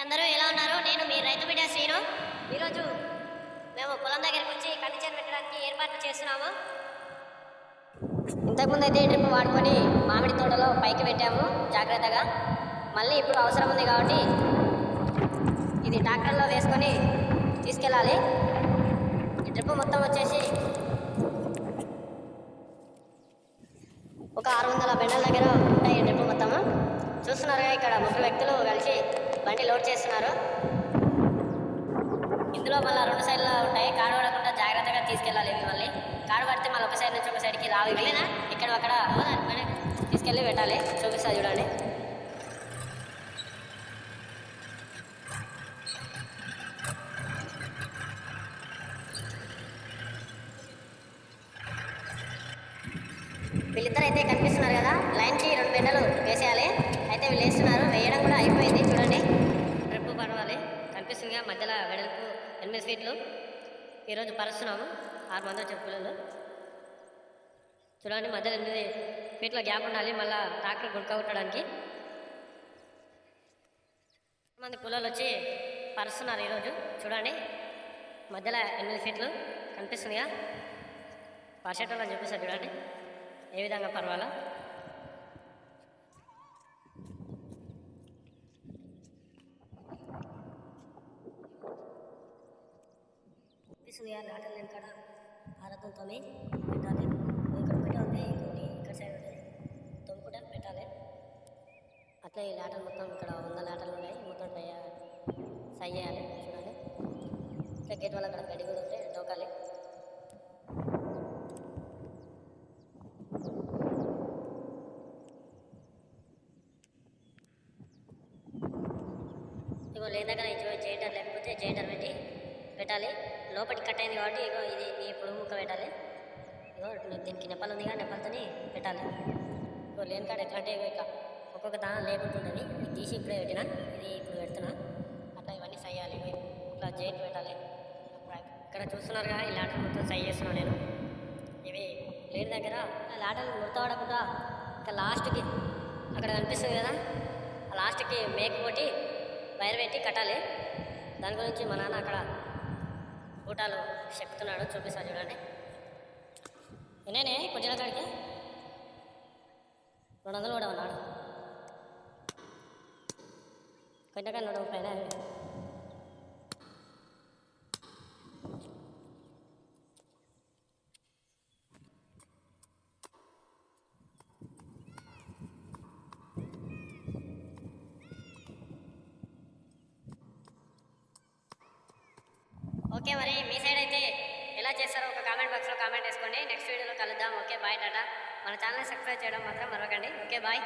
అందరూ ఎలా ఉన్నారు? నేను మీ రైతు బిడ్డ శ్రీను. ఈరోజు మేము పొలం దగ్గరికి వచ్చి కండిషన్ పెట్టడానికి ఏర్పాట్లు చేస్తున్నాము. ఇంతకుముందు అయితే డ్రిప్ వాడుకొని మామిడి తోటలో పైకి పెట్టాము జాగ్రత్తగా. మళ్ళీ ఇప్పుడు అవసరం ఉంది కాబట్టి ఇది ట్రాక్టర్లో వేసుకొని తీసుకెళ్ళాలి. ఈ డ్రిప్ మొత్తం వచ్చేసి ఒక 600 బెండల దగ్గర ఉంటాయి. ఈ డ్రిప్ మొత్తము చూస్తున్నారుగా, ఇక్కడ 3 వ్యక్తులు కలిసి బండి లోడ్ చేస్తున్నారు. ఇందులో మళ్ళీ 2 సైడ్లో ఉంటాయి. కాడు పడకుండా జాగ్రత్తగా తీసుకెళ్ళాలి. మళ్ళీ కాడు పడితే మళ్ళీ ఒక సైడ్ నుంచి ఒక సైడ్కి రావు. ఇక్కడ అక్కడ తీసుకెళ్ళి పెట్టాలి. చూపిస్తా చూడండి. వీళ్ళిద్దరు అయితే కనిపిస్తున్నారు కదా, లైన్కి 2 బెండలు వేసేయాలి. అయితే వీళ్ళు వేస్తున్నారు, వేయడం కూడా అయిపోయింది. చూడండి, డ్రిప్ పడవాలి. కనిపిస్తుందిగా, మధ్యలో వెడల్పు 8 ఫీట్లు. ఈరోజు పరుస్తున్నాము 6 మంది చెప్పులలో. చూడండి, మధ్యలో 8 ఫీట్ల గ్యాప్ ఉండాలి మళ్ళీ ట్రాక్టర్ గుడ్క కొట్టడానికి. మంది పుల్లలు వచ్చి పరుస్తున్నారు ఈరోజు. చూడండి, మధ్యలో 8 ఫీట్లు కనిపిస్తుందిగా. పర్షెట్లో చూపిస్తారు చూడండి ఏ విధంగా పర్వాలా. కనిపిస్తుందిగా, లాటల్ నేను కాడ ఆరతంతో పెట్టాలి. ఇక్కడ ఒకటి ఉంది, ఇంకోటి ఇక్కడ సైడ్ ఉంటుంది, తొమ్మిది పెట్టాలి. అట్లా ఈ లాటలు మొత్తం ఇక్కడ 100 లాటలు ఉన్నాయి. మొత్తం సై చేయాలి. చూడండి, ఇట్లా గేట్ వల్ల అక్కడ గడ్డి కూడా ఉంటే తోకాలి. ఇగో లేదగా జైంటర్ లేకపోతే జైంటర్ పెట్టి పెట్టాలి. లోపలికి కట్ అయింది కాబట్టి ఇగో ఇది ఈ పొడుగు ముక్క పెట్టాలి. ఇగో దీనికి నెప్పలు ఉందిగా, నెప్పలతోని పెట్టాలి. ఇగో లేని కాడ ఎట్లా అంటే ఇక ఒక్కొక్క దానం లేకుంటుంటుంది. ఇది తీసి ఇప్పుడే పెట్టినా, ఇది ఇప్పుడు పెడుతున్నా. అట్లా ఇవన్నీ సయ్యాలి. ఇట్లా జైంట్ పెట్టాలి. ఇక్కడ చూస్తున్నారుగా, ఈ లాటలు మొత్తం సై చేస్తున్నాను నేను. ఇవి లేని దగ్గర లాటలు ముడతపడకుండా ఇంకా లాస్ట్కి అక్కడ కనిపిస్తుంది కదా, ఆ లాస్ట్కి మేక కొట్టి వైర్ పెట్టి కట్టాలి. దాని గురించి మా నాన్న అక్కడ ఊటాలు చెప్తున్నాడు, చూపిస్తాను చూడండి. నేనే కొంచెం కాడికి 200 కూడా ఉన్నాడు. కొంచెం 130 ఓకే. మరి మీ సైడ్ అయితే ఎలా చేస్తారో ఒక కామెంట్ బాక్స్లో కామెంట్ వేసుకోండి. నెక్స్ట్ వీడియోలో కలుద్దాం. Okay, bye, tata. మన ఛానల్ని సబ్స్క్రైబ్ చేయడం మాత్రం మరవకండి. Okay, bye.